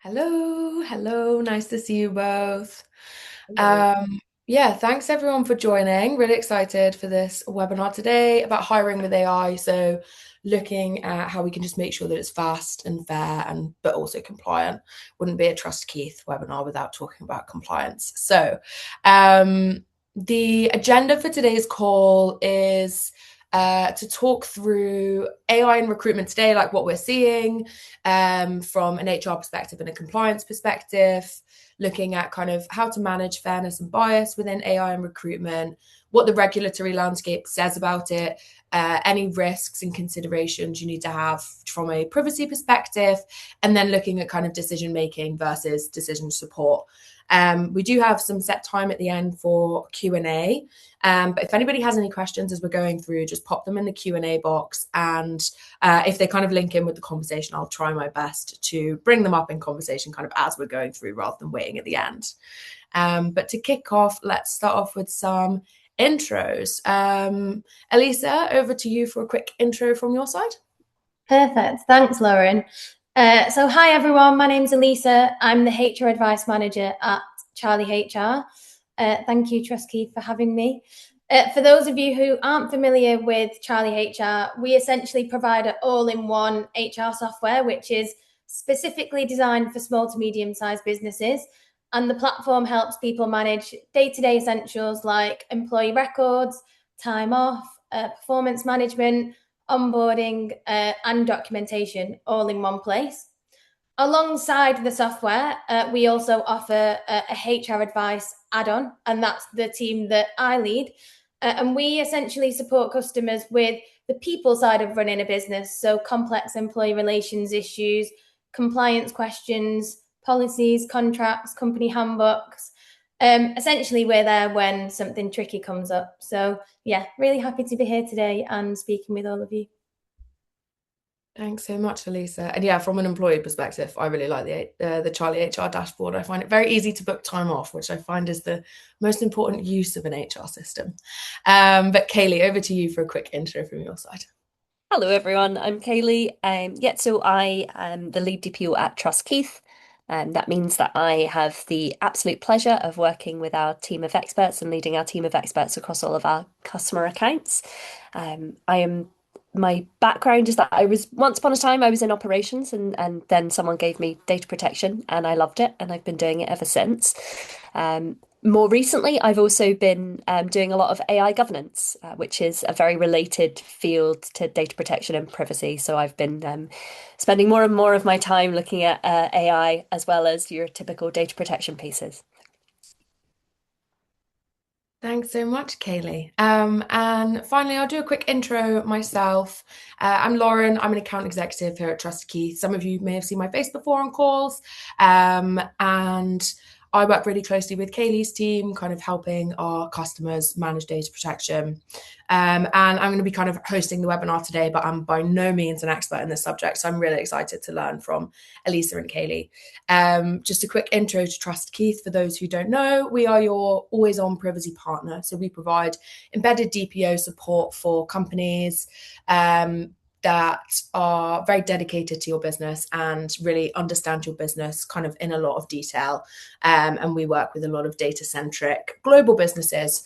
Hello, nice to see you both. Hello. Yeah, thanks everyone for joining. Really excited for this webinar today about hiring with AI. So, looking at how we can just make sure that it's fast and fair and but also compliant. Wouldn't be a Trust Keith webinar without talking about compliance. So, the agenda for today's call is to talk through AI in recruitment today, like what we're seeing, from an HR perspective and a compliance perspective, looking at kind of how to manage fairness and bias within AI and recruitment, what the regulatory landscape says about it, any risks and considerations you need to have from a privacy perspective, and then looking at kind of decision making versus decision support. We do have some set time at the end for Q&A, but if anybody has any questions as we're going through, just pop them in the Q&A box, and if they kind of link in with the conversation, I'll try my best to bring them up in conversation kind of as we're going through rather than waiting at the end. But to kick off, let's start off with some intros. Elisa, over to you for a quick intro from your side. Perfect. Thanks, Lauren. Hi everyone. My name's Elisa. I'm the HR Advice Manager at CharlieHR. Thank you, Trust Keith, for having me. For those of you who aren't familiar with CharlieHR, we essentially provide an all-in-one HR software, which is specifically designed for small to medium-sized businesses. And the platform helps people manage day-to-day essentials like employee records, time off, performance management, onboarding, and documentation all in one place. Alongside the software, we also offer a HR advice add-on, and that's the team that I lead. And we essentially support customers with the people side of running a business, so complex employee relations issues, compliance questions, policies, contracts, company handbooks. Essentially, we're there when something tricky comes up. So yeah, really happy to be here today and speaking with all of you. Thanks so much, Elisa. And yeah, from an employee perspective, I really like the Charlie HR dashboard. I find it very easy to book time off, which I find is the most important use of an HR system. But Kaylee, over to you for a quick intro from your side. Hello, everyone. I'm Kaylee. So I am the lead DPO at Trust Keith. That means that I have the absolute pleasure of working with our team of experts and leading our team of experts across all of our customer accounts. My background is that I was once upon a time I was in operations and then someone gave me data protection and I loved it and I've been doing it ever since. More recently, I've also been doing a lot of AI governance, which is a very related field to data protection and privacy. So I've been spending more and more of my time looking at AI as well as your typical data protection pieces. Thanks so much, Kaylee. And finally, I'll do a quick intro myself. I'm Lauren. I'm an account executive here at Trust Keith. Some of you may have seen my face before on calls. And I work really closely with Kaylee's team, kind of helping our customers manage data protection. And I'm going to be kind of hosting the webinar today, but I'm by no means an expert in this subject. So I'm really excited to learn from Elisa and Kaylee. Just a quick intro to Trust Keith for those who don't know. We are your always on privacy partner. So we provide embedded DPO support for companies that are very dedicated to your business and really understand your business kind of in a lot of detail. And we work with a lot of data centric global businesses.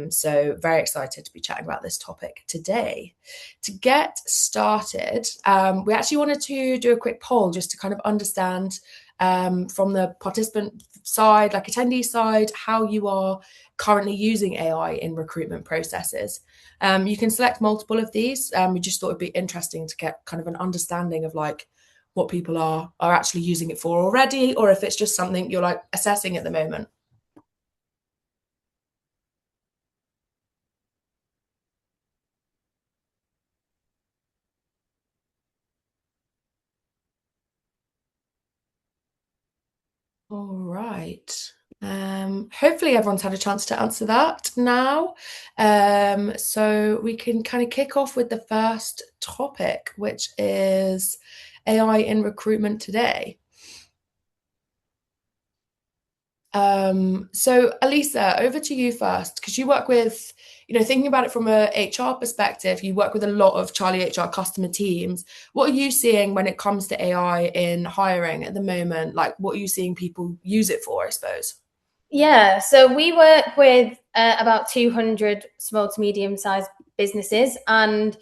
So very excited to be chatting about this topic today. To get started, we actually wanted to do a quick poll just to kind of understand from the participant side, like attendee side, how you are currently using AI in recruitment processes. You can select multiple of these. We just thought it'd be interesting to get kind of an understanding of like what people are actually using it for already, or if it's just something you're like assessing at the moment. All right. Hopefully everyone's had a chance to answer that now. So we can kind of kick off with the first topic, which is AI in recruitment today. So Elisa, over to you first, because you work with thinking about it from a HR perspective, you work with a lot of CharlieHR customer teams. What are you seeing when it comes to AI in hiring at the moment? Like, what are you seeing people use it for, I suppose? Yeah, so we work with about 200 small to medium-sized businesses, and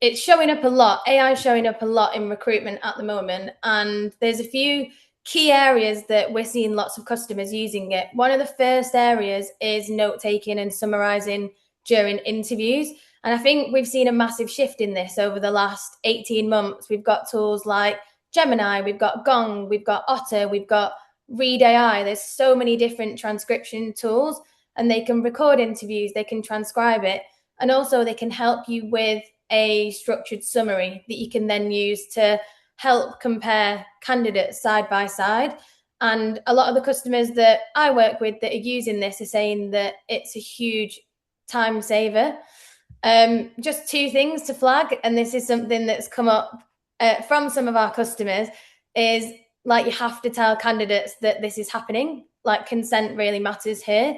it's showing up a lot. AI is showing up a lot in recruitment at the moment, and there's a few key areas that we're seeing lots of customers using it. One of the first areas is note-taking and summarizing during interviews, and I think we've seen a massive shift in this over the last 18 months. We've got tools like Gemini, we've got Gong, we've got Otter, we've got Read AI. There's so many different transcription tools, and they can record interviews, they can transcribe it, and also they can help you with a structured summary that you can then use to help compare candidates side by side. And a lot of the customers that I work with that are using this are saying that it's a huge time saver. Just two things to flag, and this is something that's come up from some of our customers, is like, you have to tell candidates that this is happening. Like, consent really matters here.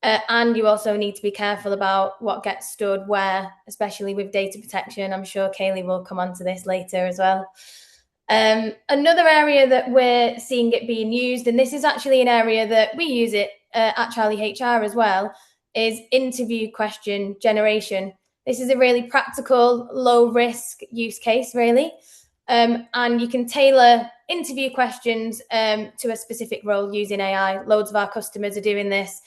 And you also need to be careful about what gets stored where, especially with data protection. I'm sure Kaylee will come on to this later as well. Another area that we're seeing it being used, and this is actually an area that we use it at CharlieHR as well, is interview question generation. This is a really practical, low risk use case, really. And you can tailor interview questions to a specific role using AI. Loads of our customers are doing this.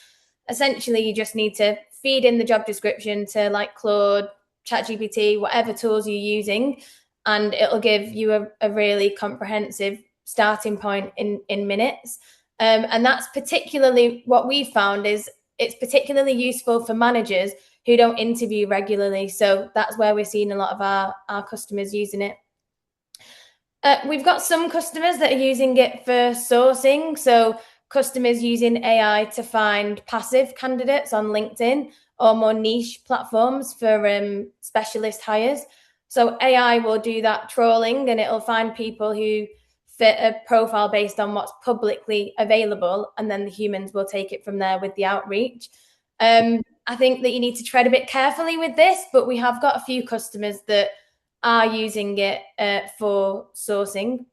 Essentially, you just need to feed in the job description to like Claude, ChatGPT, whatever tools you're using, and it'll give you a really comprehensive starting point in minutes. And that's particularly what we found is it's particularly useful for managers who don't interview regularly. So that's where we're seeing a lot of our customers using it. We've got some customers that are using it for sourcing. So customers using AI to find passive candidates on LinkedIn or more niche platforms for specialist hires. So AI will do that trawling, and it'll find people who fit a profile based on what's publicly available, and then the humans will take it from there with the outreach. I think that you need to tread a bit carefully with this, but we have got a few customers that are using it for sourcing.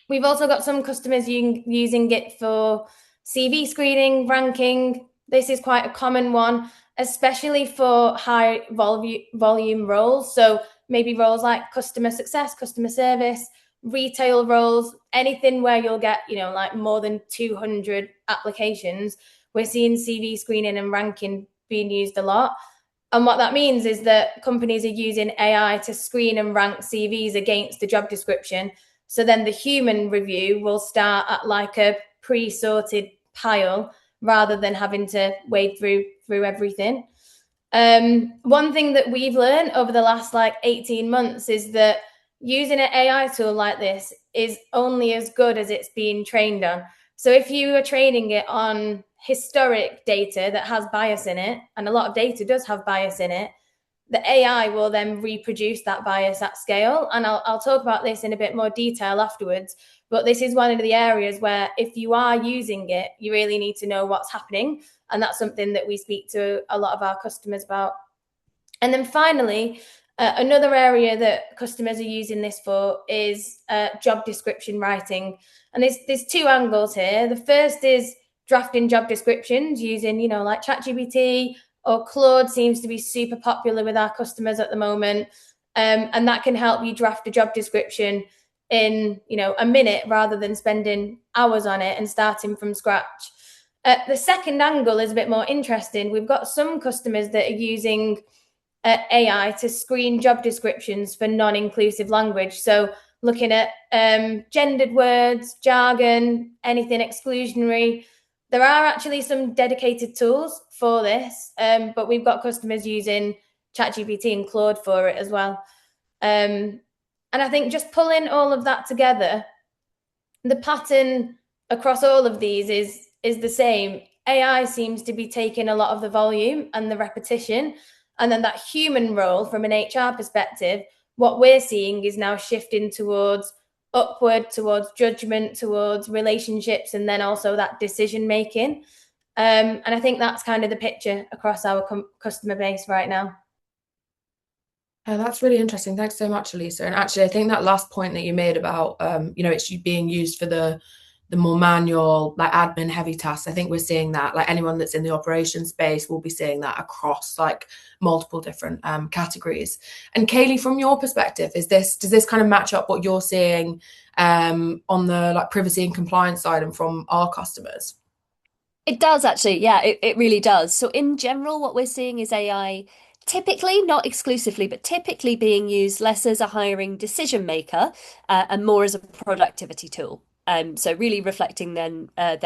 We've also got some customers using it for CV screening, ranking. This is quite a common one, especially for high volume roles. So maybe roles like customer success, customer service, retail roles, anything where you'll get, like more than 200 applications. We're seeing CV screening and ranking being used a lot. And what that means is that companies are using AI to screen and rank CVs against the job description. So then the human review will start at like a pre-sorted pile rather than having to wade through everything. One thing that we've learned over the last 18 months is that using an AI tool like this is only as good as it's being trained on. So if you are training it on historic data that has bias in it, and a lot of data does have bias in it, the AI will then reproduce that bias at scale. And I'll talk about this in a bit more detail afterwards. But this is one of the areas where if you are using it, you really need to know what's happening. And that's something that we speak to a lot of our customers about. And then finally, another area that customers are using this for is job description writing. And there's two angles here. The first is drafting job descriptions using, like ChatGPT or Claude seems to be super popular with our customers at the moment. And that can help you draft a job description in, a minute rather than spending hours on it and starting from scratch. The second angle is a bit more interesting. We've got some customers that are using AI to screen job descriptions for non-inclusive language. So looking at gendered words, jargon, anything exclusionary. There are actually some dedicated tools for this, but we've got customers using ChatGPT and Claude for it as well. And I think just pulling all of that together, the pattern across all of these is the same. AI seems to be taking a lot of the volume and the repetition, and then that human role from an HR perspective, what we're seeing is now shifting towards upward, towards judgment, towards relationships, and then also that decision making. And I think that's kind of the picture across our customer base right now. That's really interesting. Thanks so much, Elisa. And actually, I think that last point that you made about, it's being used for the more manual, like admin heavy tasks. I think we're seeing that, like anyone that's in the operations space will be seeing that across like multiple different categories. And Kaylee, from your perspective, does this kind of match up what you're seeing on the like privacy and compliance side and from our customers? It does actually, yeah, it really does. So in general, what we're seeing is AI typically, not exclusively, but typically being used less as a hiring decision maker and more as a productivity tool. So really reflecting then what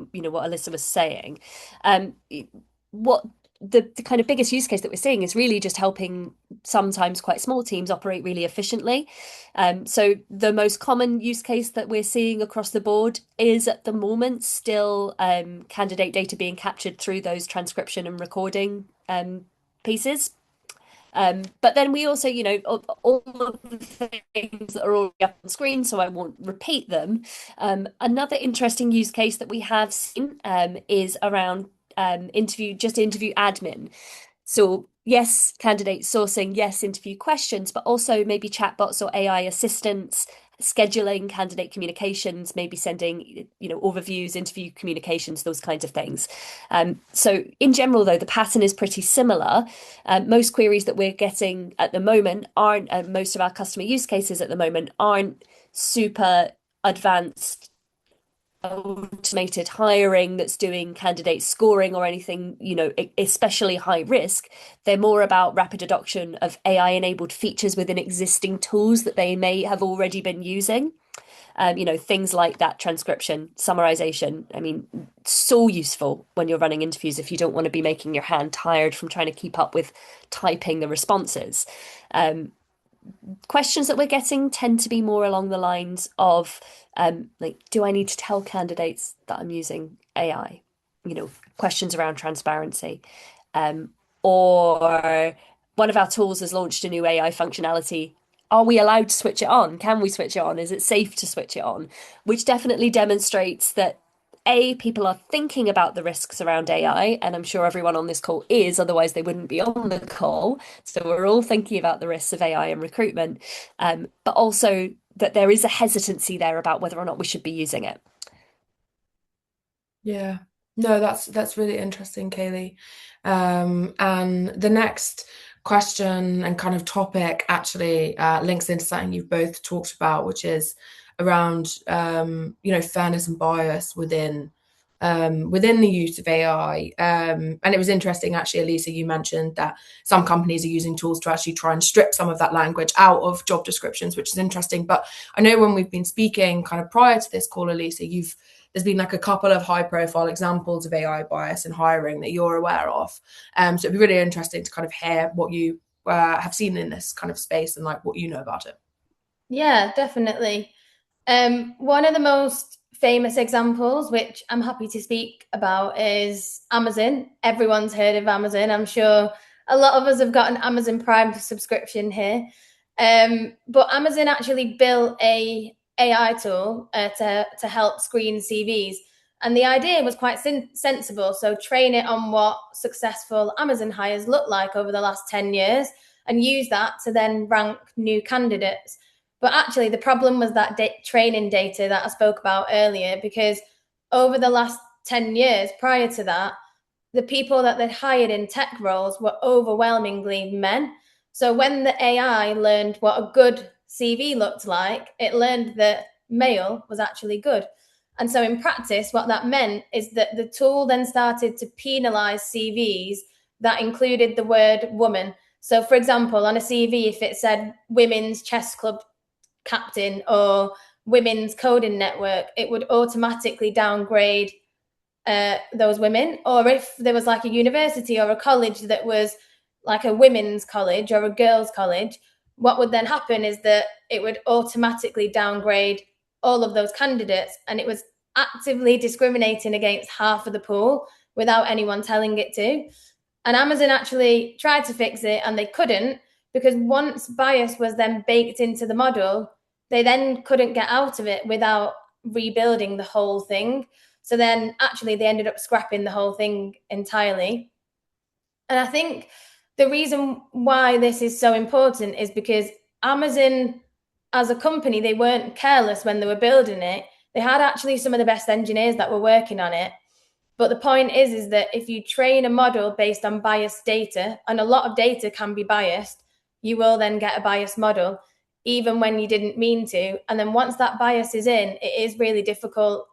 Alyssa was saying. Um, what the kind of biggest use case that we're seeing is really just helping sometimes quite small teams operate really efficiently. So the most common use case that we're seeing across the board is at the moment still candidate data being captured through those transcription and recording pieces. But then we also, all of the things that are already up on screen, so I won't repeat them. Another interesting use case that we have seen is around interview admin. So yes, candidate sourcing, yes, interview questions, but also maybe chatbots or AI assistants, scheduling candidate communications, maybe sending, overviews, interview communications, those kinds of things. So in general, though, the pattern is pretty similar. Most queries that we're getting at the moment aren't, most of our customer use cases at the moment aren't super advanced automated hiring that's doing candidate scoring or anything, especially high risk. They're more about rapid adoption of AI enabled features within existing tools that they may have already been using. Things like that transcription, summarization. I mean, so useful when you're running interviews if you don't want to be making your hand tired from trying to keep up with typing the responses. Questions that we're getting tend to be more along the lines of do I need to tell candidates that I'm using AI? Questions around transparency. Or one of our tools has launched a new AI functionality. Are we allowed to switch it on? Can we switch it on? Is it safe to switch it on? Which definitely demonstrates that people are thinking about the risks around AI, and I'm sure everyone on this call is, otherwise they wouldn't be on the call. So we're all thinking about the risks of AI in recruitment, but also that there is a hesitancy there about whether or not we should be using it. Yeah. No, that's really interesting, Kaylee. And the next question and kind of topic actually links into something you've both talked about, which is around fairness and bias within the use of AI. And it was interesting, actually, Elisa, you mentioned that some companies are using tools to actually try and strip some of that language out of job descriptions, which is interesting. But I know when we've been speaking kind of prior to this call, Elisa, there's been like a couple of high profile examples of AI bias in hiring that you're aware of. So it'd be really interesting to kind of hear what you have seen in this kind of space and like what you know about it. Yeah, definitely. One of the most famous examples, which I'm happy to speak about, is Amazon. Everyone's heard of Amazon. I'm sure a lot of us have got an Amazon Prime subscription here. But Amazon actually built a AI tool to help screen CVs. And the idea was quite sensible. So train it on what successful Amazon hires look like over the last 10 years and use that to then rank new candidates. But actually, the problem was that training data that I spoke about earlier, because over the last 10 years prior to that, the people that they'd hired in tech roles were overwhelmingly men. So when the AI learned what a good CV looked like, it learned that male was actually good. And so in practice, what that meant is that the tool then started to penalize CVs that included the word woman. So, for example, on a CV, if it said women's chess club captain or women's coding network, it would automatically downgrade those women. Or if there was like a university or a college that was like a women's college or a girls' college, what would then happen is that it would automatically downgrade all of those candidates, and it was actively discriminating against half of the pool without anyone telling it to. And Amazon actually tried to fix it and they couldn't, because once bias was then baked into the model, they then couldn't get out of it without rebuilding the whole thing. So then actually they ended up scrapping the whole thing entirely. And I think the reason why this is so important is because Amazon, as a company, they weren't careless when they were building it. They had actually some of the best engineers that were working on it. But the point is that if you train a model based on biased data, and a lot of data can be biased, you will then get a biased model, even when you didn't mean to. And then once that bias is in, it is really difficult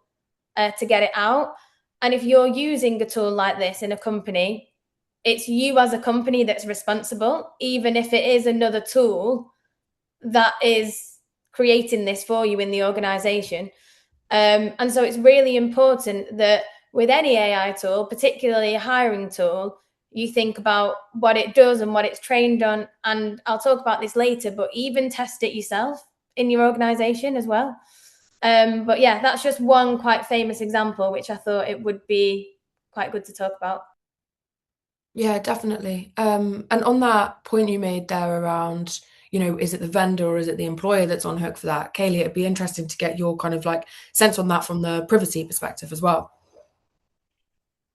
to get it out. And if you're using a tool like this in a company, it's you as a company that's responsible, even if it is another tool that is creating this for you in the organization. And so it's really important that with any AI tool, particularly a hiring tool, you think about what it does and what it's trained on. And I'll talk about this later, but even test it yourself in your organization as well. But yeah, that's just one quite famous example, which I thought it would be quite good to talk about. Yeah, definitely. And on that point you made there around, is it the vendor or is it the employer that's on hook for that? Kaylee, it'd be interesting to get your kind of like sense on that from the privacy perspective as well.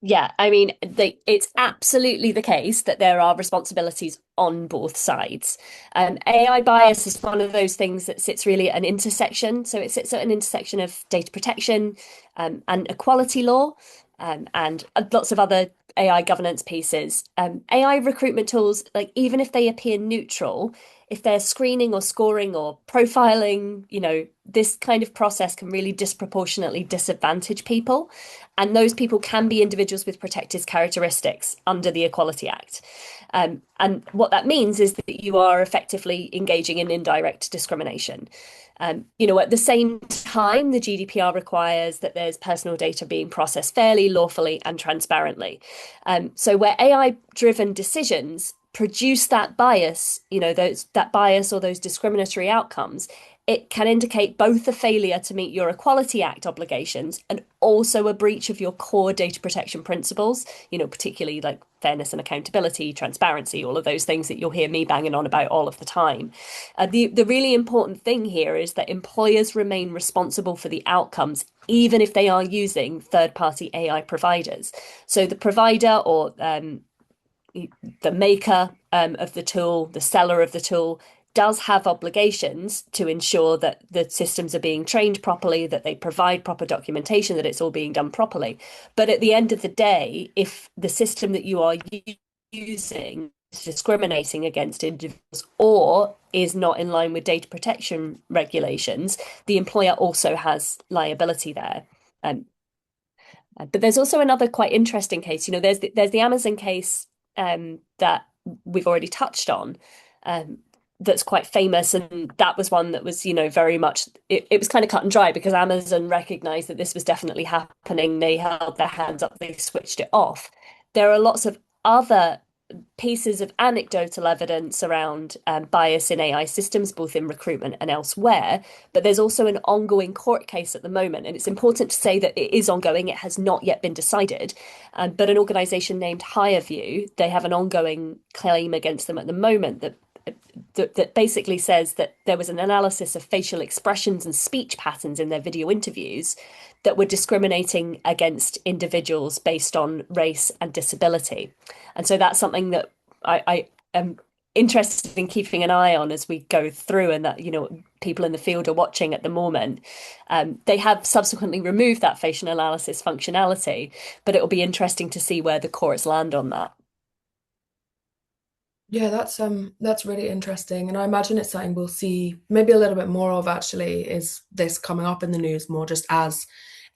Yeah, I mean, it's absolutely the case that there are responsibilities on both sides. AI bias is one of those things that sits really at an intersection. So it sits at an intersection of data protection and equality law and lots of other AI governance pieces. AI recruitment tools, like even if they appear neutral, if they're screening or scoring or profiling, this kind of process can really disproportionately disadvantage people. And those people can be individuals with protected characteristics under the Equality Act. And what that means is that you are effectively engaging in indirect discrimination. At the same time, the GDPR requires that there's personal data being processed fairly, lawfully, and transparently. So where AI-driven decisions produce that bias, that bias or those discriminatory outcomes, it can indicate both a failure to meet your Equality Act obligations and also a breach of your core data protection principles, particularly like fairness and accountability, transparency, all of those things that you'll hear me banging on about all of the time. The really important thing here is that employers remain responsible for the outcomes, even if they are using third-party AI providers. So the provider or the maker of the tool, the seller of the tool, does have obligations to ensure that the systems are being trained properly, that they provide proper documentation, that it's all being done properly. But at the end of the day, if the system that you are using is discriminating against individuals or is not in line with data protection regulations, the employer also has liability there. But there's also another quite interesting case. There's the Amazon case that we've already touched on. That's quite famous, and that was one that was very much it was kind of cut and dry because Amazon recognized that this was definitely happening. They held their hands up, they switched it off. There are lots of other pieces of anecdotal evidence around bias in AI systems, both in recruitment and elsewhere. But there's also an ongoing court case at the moment. And it's important to say that it is ongoing. It has not yet been decided. But an organization named HireView, they have an ongoing claim against them at the moment that basically says that there was an analysis of facial expressions and speech patterns in their video interviews that were discriminating against individuals based on race and disability. And so that's something that I am interested in keeping an eye on as we go through, and that people in the field are watching at the moment. They have subsequently removed that facial analysis functionality, but it'll be interesting to see where the courts land on that. Yeah, that's really interesting, and I imagine it's something we'll see maybe a little bit more of. Actually, is this coming up in the news more just as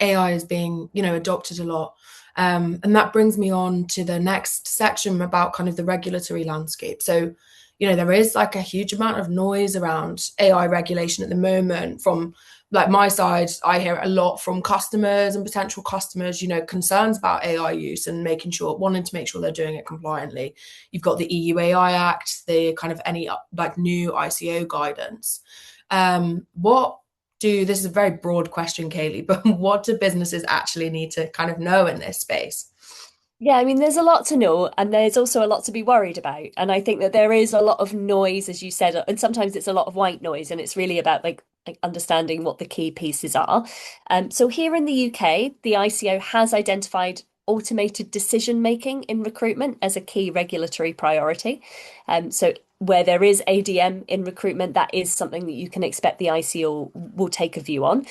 AI is being adopted a lot, and that brings me on to the next section about kind of the regulatory landscape. So, there is like a huge amount of noise around AI regulation at the moment. From like my side, I hear a lot from customers and potential customers, concerns about AI use and wanting to make sure they're doing it compliantly. You've got the EU AI Act, the kind of any like new ICO guidance. This is a very broad question, Kaylee, but what do businesses actually need to kind of know in this space? Yeah, I mean, there's a lot to know, and there's also a lot to be worried about. And I think that there is a lot of noise, as you said, and sometimes it's a lot of white noise, and it's really about like like understanding what the key pieces are. So here in the UK, the ICO has identified automated decision making in recruitment as a key regulatory priority. So where there is ADM in recruitment, that is something that you can expect the ICO will take a view on.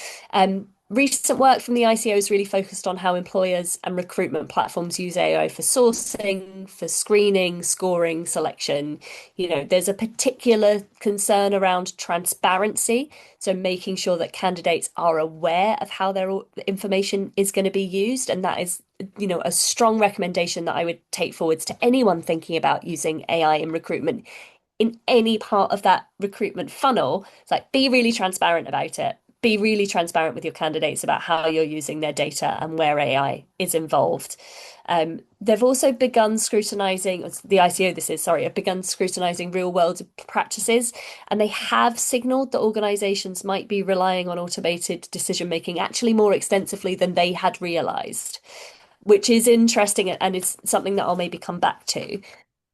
Recent work from the ICO is really focused on how employers and recruitment platforms use AI for sourcing, for screening, scoring, selection. There's a particular concern around transparency, so making sure that candidates are aware of how their information is going to be used. And that is, a strong recommendation that I would take forwards to anyone thinking about using AI in recruitment in any part of that recruitment funnel. It's like, be really transparent about it. Be really transparent with your candidates about how you're using their data and where AI is involved. They've also begun scrutinizing, the ICO this is, sorry, have begun scrutinizing real world practices, and they have signaled that organizations might be relying on automated decision making actually more extensively than they had realized, which is interesting and it's something that I'll maybe come back to.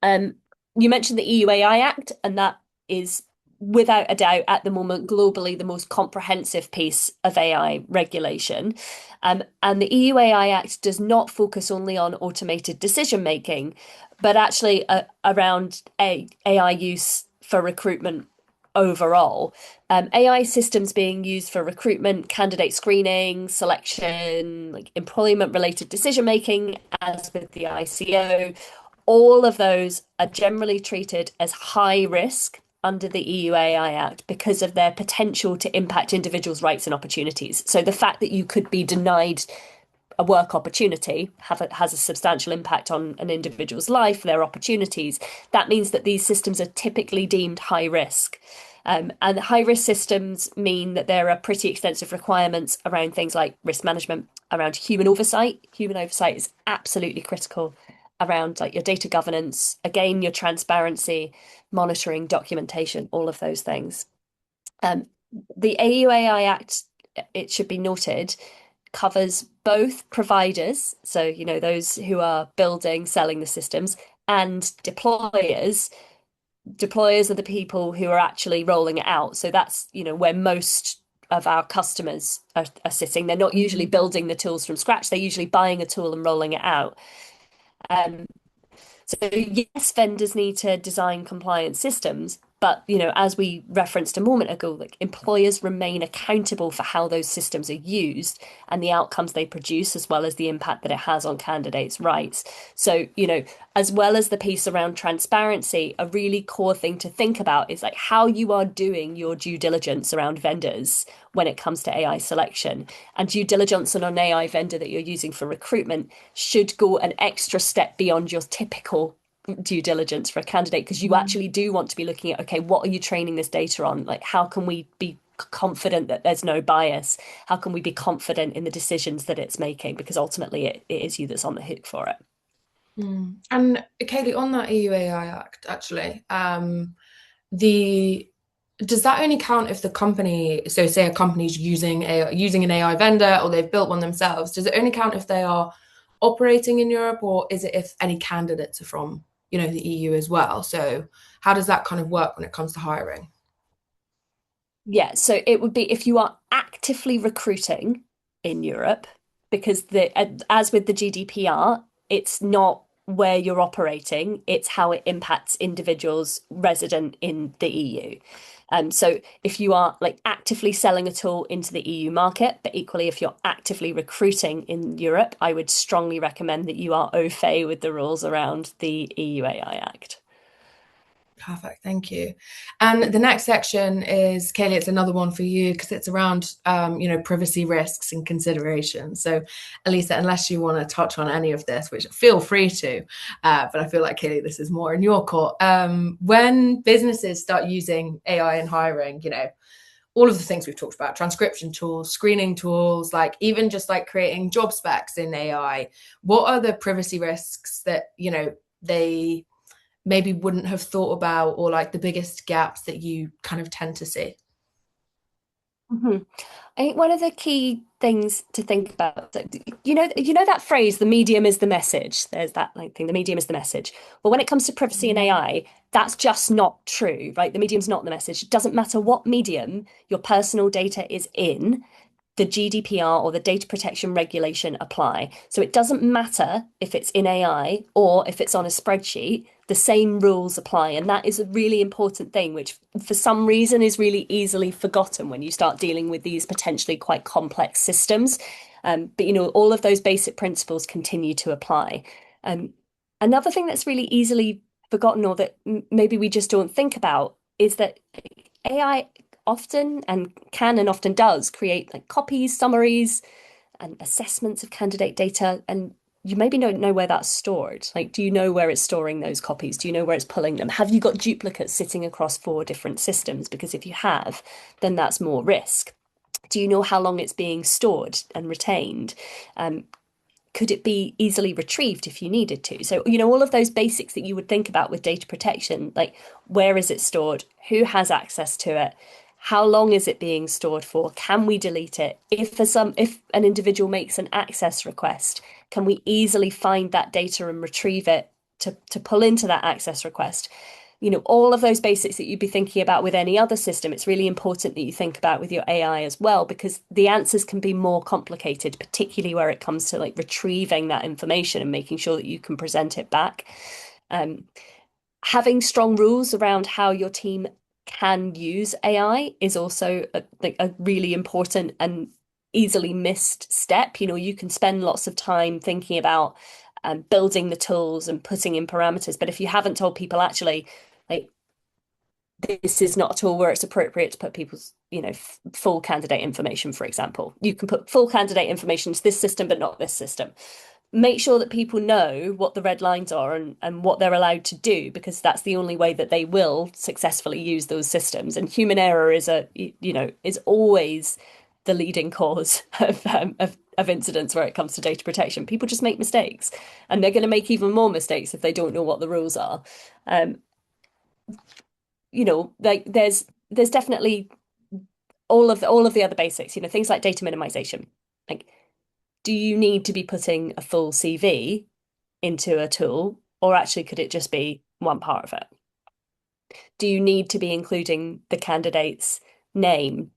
You mentioned the EU AI Act, and that is without a doubt at the moment globally the most comprehensive piece of AI regulation. And the EU AI Act does not focus only on automated decision making, but actually around AI use for recruitment overall. AI systems being used for recruitment, candidate screening, selection, like employment related decision making, as with the ICO. All of those are generally treated as high risk under the EU AI Act because of their potential to impact individuals' rights and opportunities. So the fact that you could be denied a work opportunity has a substantial impact on an individual's life, their opportunities. That means that these systems are typically deemed high risk. And high risk systems mean that there are pretty extensive requirements around things like risk management, around human oversight. Human oversight is absolutely critical around like your data governance, again, your transparency, monitoring, documentation, all of those things. The AUAI Act, it should be noted, covers both providers, so those who are building, selling the systems, and deployers. Deployers are the people who are actually rolling it out. So that's where most of our customers are sitting. They're not usually building the tools from scratch. They're usually buying a tool and rolling it out. So yes, vendors need to design compliant systems, but as we referenced a moment ago, like employers remain accountable for how those systems are used and the outcomes they produce, as well as the impact that it has on candidates' rights. So, as well as the piece around transparency, a really core thing to think about is like how you are doing your due diligence around vendors when it comes to AI selection. And due diligence on an AI vendor that you're using for recruitment should go an extra step beyond your typical due diligence for a candidate, because you actually do want to be looking at, okay, what are you training this data on? Like, how can we be confident that there's no bias? How can we be confident in the decisions that it's making? Because ultimately it is you that's on the hook for it. And Kaylee, on that EU AI Act, actually, does that only count if the company, so say a company's using an AI vendor or they've built one themselves, does it only count if they are operating in Europe, or is it if any candidates are from, the EU as well? So how does that kind of work when it comes to hiring? Yeah, so it would be if you are actively recruiting in Europe, because as with the GDPR, it's not where you're operating, it's how it impacts individuals resident in the EU. So if you are like actively selling a tool into the EU market, but equally if you're actively recruiting in Europe, I would strongly recommend that you are au fait with the rules around the EU AI Act. Perfect, thank you. And the next section is, Kaylee, it's another one for you because it's around, privacy risks and considerations. So, Elisa, unless you want to touch on any of this, which feel free to, but I feel like, Kaylee, this is more in your court. When businesses start using AI in hiring, all of the things we've talked about, transcription tools, screening tools, like even just like creating job specs in AI, what are the privacy risks that, they maybe wouldn't have thought about, or like the biggest gaps that you kind of tend to see? Mhm. I think one of the key things to think about, you know that phrase, the medium is the message. There's that like thing, the medium is the message. Well, when it comes to privacy and AI, that's just not true, right? The medium's not the message. It doesn't matter what medium your personal data is in, the GDPR or the data protection regulation apply. So it doesn't matter if it's in AI or if it's on a spreadsheet, the same rules apply. And that is a really important thing, which for some reason is really easily forgotten when you start dealing with these potentially quite complex systems. But all of those basic principles continue to apply. Um, Another thing that's really easily forgotten or that maybe we just don't think about is that AI often and can and often does create like copies, summaries, and assessments of candidate data. And you maybe don't know where that's stored. Like, do you know where it's storing those copies? Do you know where it's pulling them? Have you got duplicates sitting across 4 different systems? Because if you have, then that's more risk. Do you know how long it's being stored and retained? Could it be easily retrieved if you needed to? So, all of those basics that you would think about with data protection, like where is it stored? Who has access to it? How long is it being stored for? Can we delete it? If an individual makes an access request, can we easily find that data and retrieve it to pull into that access request? All of those basics that you'd be thinking about with any other system, it's really important that you think about with your AI as well, because the answers can be more complicated, particularly where it comes to like retrieving that information and making sure that you can present it back. Um, Having strong rules around how your team can use AI is also a really important and easily missed step. You can spend lots of time thinking about building the tools and putting in parameters, but if you haven't told people actually, like, this is not a tool where it's appropriate to put people's, full candidate information, for example. You can put full candidate information to this system, but not this system. Make sure that people know what the red lines are and what they're allowed to do, because that's the only way that they will successfully use those systems. And human error is always the leading cause of incidents where it comes to data protection. People just make mistakes, and they're going to make even more mistakes if they don't know what the rules are. Um, like there's definitely all of the other basics, things like data minimization. Like, do you need to be putting a full CV into a tool, or actually could it just be one part of it? Do you need to be including the candidate's name,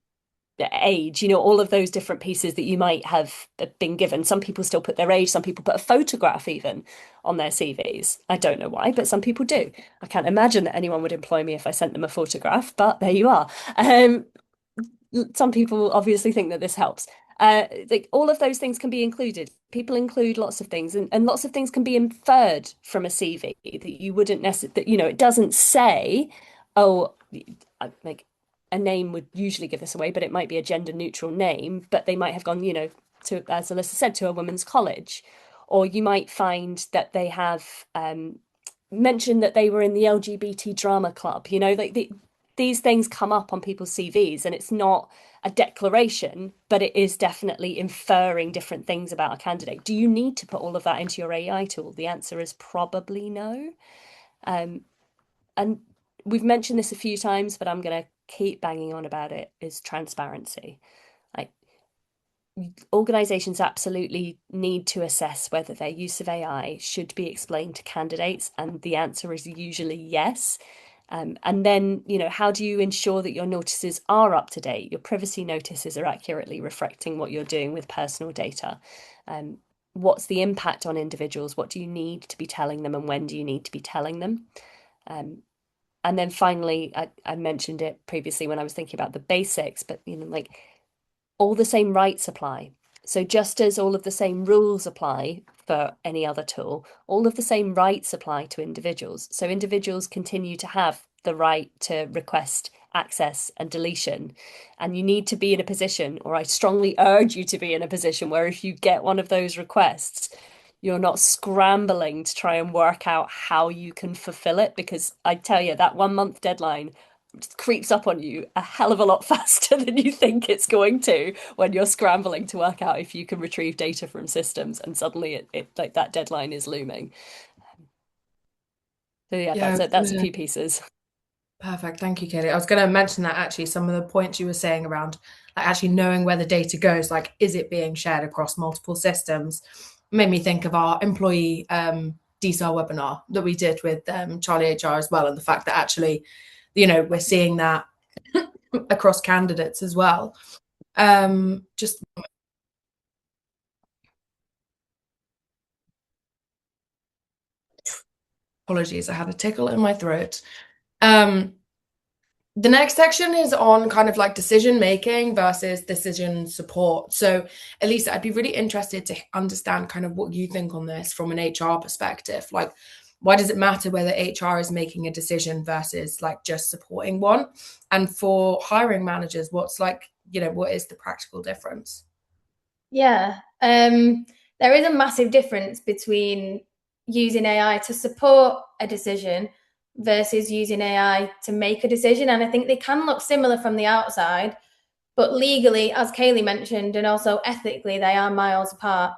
the age, all of those different pieces that you might have been given? Some people still put their age, some people put a photograph even on their CVs. I don't know why, but some people do. I can't imagine that anyone would employ me if I sent them a photograph, but there you are. Some people obviously think that this helps. Like, all of those things can be included. People include lots of things, and lots of things can be inferred from a CV that you wouldn't necessarily, it doesn't say, oh, like a name would usually give this away, but it might be a gender neutral name, but they might have gone, to, as Alyssa said, to a women's college. Or you might find that they have mentioned that they were in the LGBT drama club, these things come up on people's CVs, and it's not a declaration, but it is definitely inferring different things about a candidate. Do you need to put all of that into your AI tool? The answer is probably no. And we've mentioned this a few times, but I'm going to keep banging on about it, is transparency. Like, organizations absolutely need to assess whether their use of AI should be explained to candidates, and the answer is usually yes. And then, how do you ensure that your notices are up to date? Your privacy notices are accurately reflecting what you're doing with personal data. What's the impact on individuals? What do you need to be telling them, and when do you need to be telling them? And then finally, I mentioned it previously when I was thinking about the basics, but like, all the same rights apply. So just as all of the same rules apply for any other tool, all of the same rights apply to individuals. So individuals continue to have the right to request access and deletion. And you need to be in a position, or I strongly urge you to be in a position, where if you get one of those requests, you're not scrambling to try and work out how you can fulfill it, because I tell you, that 1 month deadline creeps up on you a hell of a lot faster than you think it's going to, when you're scrambling to work out if you can retrieve data from systems, and suddenly it like that deadline is looming. So yeah, Yeah, that's a few pieces. Perfect. Thank you, Katie. I was going to mention that actually some of the points you were saying around like actually knowing where the data goes, like is it being shared across multiple systems, made me think of our employee DSAR webinar that we did with Charlie HR as well, and the fact that actually, we're seeing that across candidates as well. Just apologies, I had a tickle in my throat. The next section is on kind of like decision making versus decision support. So, Elisa, I'd be really interested to understand kind of what you think on this from an HR perspective. Like, why does it matter whether HR is making a decision versus like just supporting one? And for hiring managers, what's like, what is the practical difference? Yeah, there is a massive difference between using AI to support a decision versus using AI to make a decision. And I think they can look similar from the outside, but legally, as Kaylee mentioned, and also ethically, they are miles apart.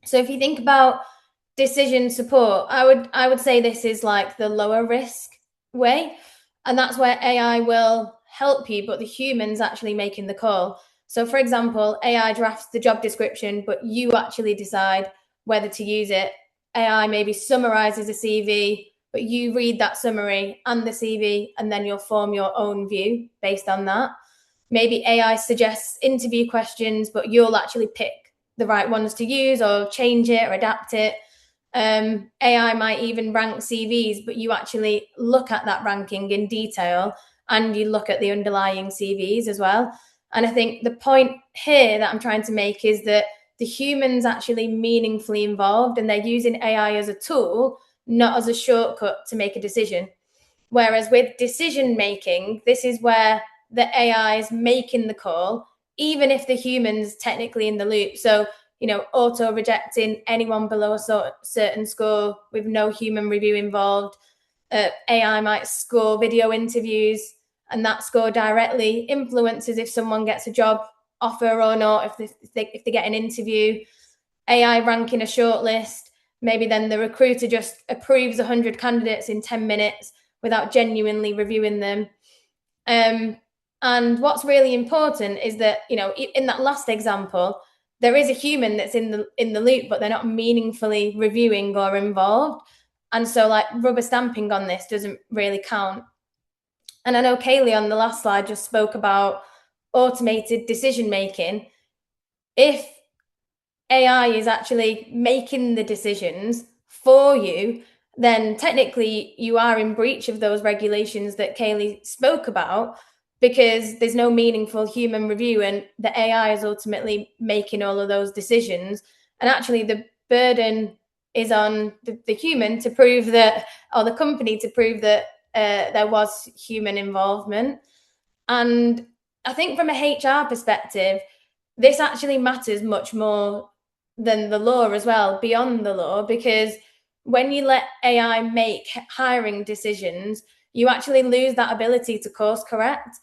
So if you think about decision support, I would say this is like the lower risk way, and that's where AI will help you, but the human's actually making the call. So, for example, AI drafts the job description, but you actually decide whether to use it. AI maybe summarizes a CV, but you read that summary and the CV, and then you'll form your own view based on that. Maybe AI suggests interview questions, but you'll actually pick the right ones to use or change it or adapt it. AI might even rank CVs, but you actually look at that ranking in detail and you look at the underlying CVs as well. And I think the point here that I'm trying to make is that the human's actually meaningfully involved and they're using AI as a tool, not as a shortcut to make a decision. Whereas with decision making, this is where the AI is making the call, even if the human's technically in the loop. So, auto rejecting anyone below a certain score with no human review involved. AI might score video interviews, and that score directly influences if someone gets a job offer or not, if they get an interview. AI ranking a shortlist, maybe then the recruiter just approves 100 candidates in 10 minutes without genuinely reviewing them. And what's really important is that, in that last example, there is a human that's in the loop, but they're not meaningfully reviewing or involved. And so like rubber stamping on this doesn't really count. And I know Kaylee on the last slide just spoke about automated decision making. If AI is actually making the decisions for you, then technically you are in breach of those regulations that Kaylee spoke about, because there's no meaningful human review and the AI is ultimately making all of those decisions. And actually the burden is on the human to prove that, or the company to prove that there was human involvement. And I think from a HR perspective, this actually matters much more than the law as well, beyond the law, because when you let AI make hiring decisions, you actually lose that ability to course correct.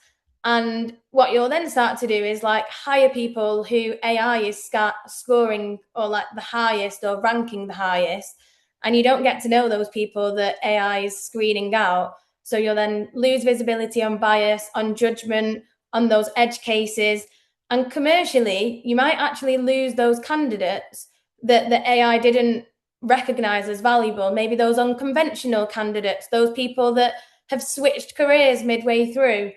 And what you'll then start to do is like hire people who AI is scoring or like the highest or ranking the highest. And you don't get to know those people that AI is screening out. So you'll then lose visibility on bias, on judgment, on those edge cases. And commercially, you might actually lose those candidates that the AI didn't recognize as valuable. Maybe those unconventional candidates, those people that have switched careers midway through,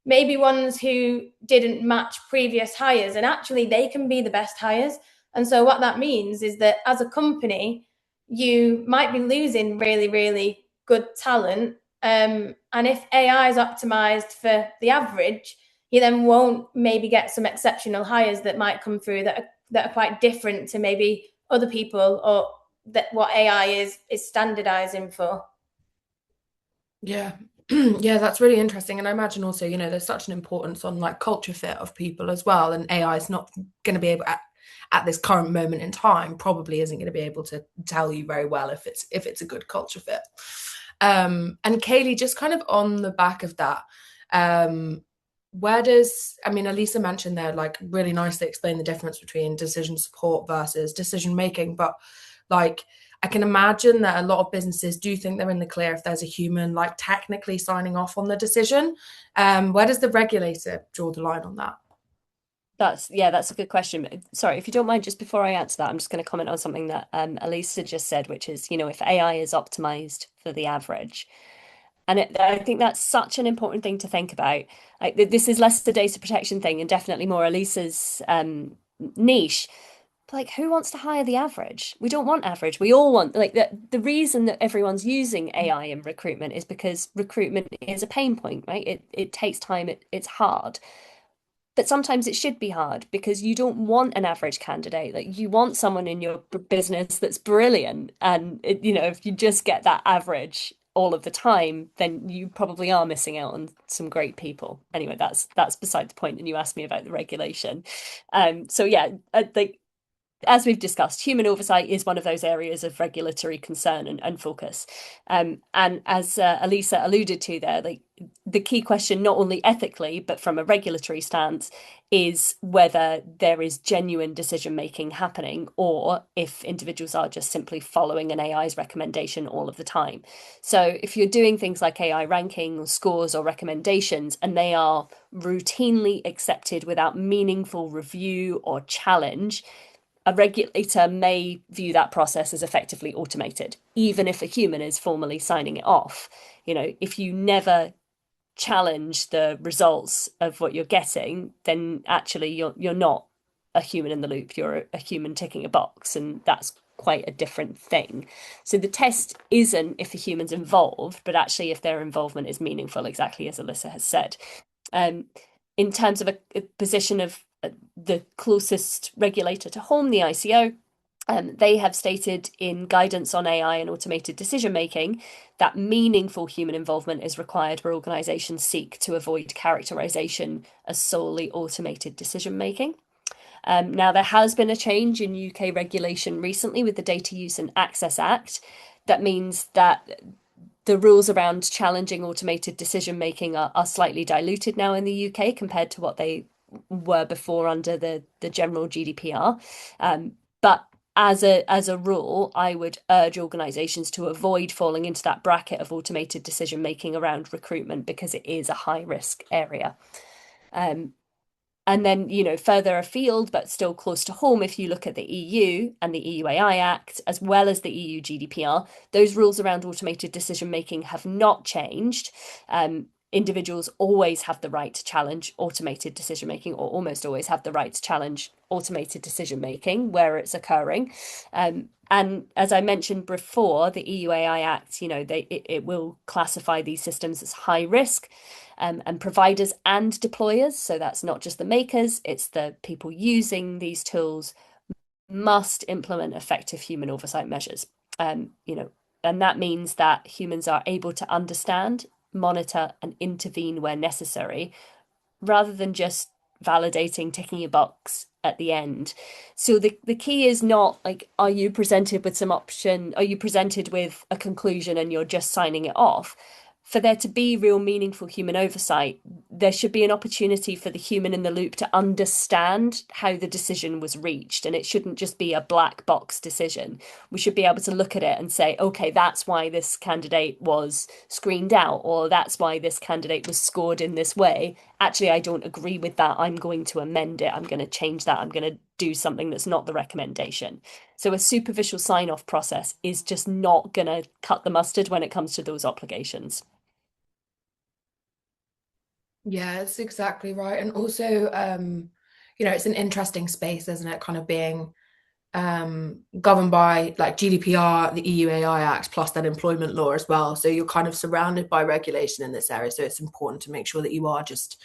maybe ones who didn't match previous hires, and actually they can be the best hires. And so what that means is that as a company, you might be losing really, really good talent. And if AI is optimized for the average, you then won't maybe get some exceptional hires that might come through that are quite different to maybe other people, or that what AI is standardizing for. Yeah. Yeah, that's really interesting. And I imagine also, there's such an importance on like culture fit of people as well. And AI is not going to be able at this current moment in time, probably isn't going to be able to tell you very well if it's a good culture fit. And Kaylee, just kind of on the back of that, Elisa mentioned there, like really nicely explained the difference between decision support versus decision making, but like I can imagine that a lot of businesses do think they're in the clear if there's a human like technically signing off on the decision. Where does the regulator draw the line on that? That's a good question. Sorry, if you don't mind, just before I answer that, I'm just going to comment on something that Elisa just said, which is, if AI is optimized for the average. And I think that's such an important thing to think about. Like, this is less the data protection thing and definitely more Elisa's niche. But like, who wants to hire the average? We don't want average. We all want, like, the reason that everyone's using AI in recruitment is because recruitment is a pain point, right? It takes time, it's hard. But sometimes it should be hard because you don't want an average candidate. Like, you want someone in your business that's brilliant. And if you just get that average all of the time, then you probably are missing out on some great people. Anyway, that's beside the point. And you asked me about the regulation. So yeah, like, as we've discussed, human oversight is one of those areas of regulatory concern and focus. And as Elisa alluded to there, like, the key question, not only ethically, but from a regulatory stance, is whether there is genuine decision making happening or if individuals are just simply following an AI's recommendation all of the time. So if you're doing things like AI ranking or scores or recommendations, and they are routinely accepted without meaningful review or challenge, a regulator may view that process as effectively automated, even if a human is formally signing it off. If you never challenge the results of what you're getting, then actually you're not a human in the loop. You're a human ticking a box, and that's quite a different thing. So the test isn't if a human's involved, but actually if their involvement is meaningful, exactly as Alyssa has said. In terms of a position of the closest regulator to home, the ICO, they have stated in guidance on AI and automated decision making that meaningful human involvement is required where organisations seek to avoid characterisation as solely automated decision making. Now, there has been a change in UK regulation recently with the Data Use and Access Act. That means that the rules around challenging automated decision making are slightly diluted now in the UK compared to what they were before under the general GDPR. But as a rule, I would urge organisations to avoid falling into that bracket of automated decision making around recruitment because it is a high risk area. And then, further afield, but still close to home, if you look at the EU and the EU AI Act, as well as the EU GDPR, those rules around automated decision making have not changed. Individuals always have the right to challenge automated decision making, or almost always have the right to challenge automated decision making where it's occurring. And as I mentioned before, the EU AI Act, it will classify these systems as high risk. And providers and deployers, so that's not just the makers, it's the people using these tools, must implement effective human oversight measures. And that means that humans are able to understand, monitor, and intervene where necessary, rather than just validating, ticking a box at the end. So the key is not like, are you presented with some option? Are you presented with a conclusion and you're just signing it off? For there to be real meaningful human oversight, there should be an opportunity for the human in the loop to understand how the decision was reached. And it shouldn't just be a black box decision. We should be able to look at it and say, okay, that's why this candidate was screened out, or that's why this candidate was scored in this way. Actually, I don't agree with that. I'm going to amend it. I'm going to change that. I'm going to do something that's not the recommendation. So a superficial sign-off process is just not going to cut the mustard when it comes to those obligations. Yeah, it's exactly right. And also, it's an interesting space, isn't it? Kind of being governed by like GDPR, the EU AI Act, plus then employment law as well. So you're kind of surrounded by regulation in this area. So it's important to make sure that you are just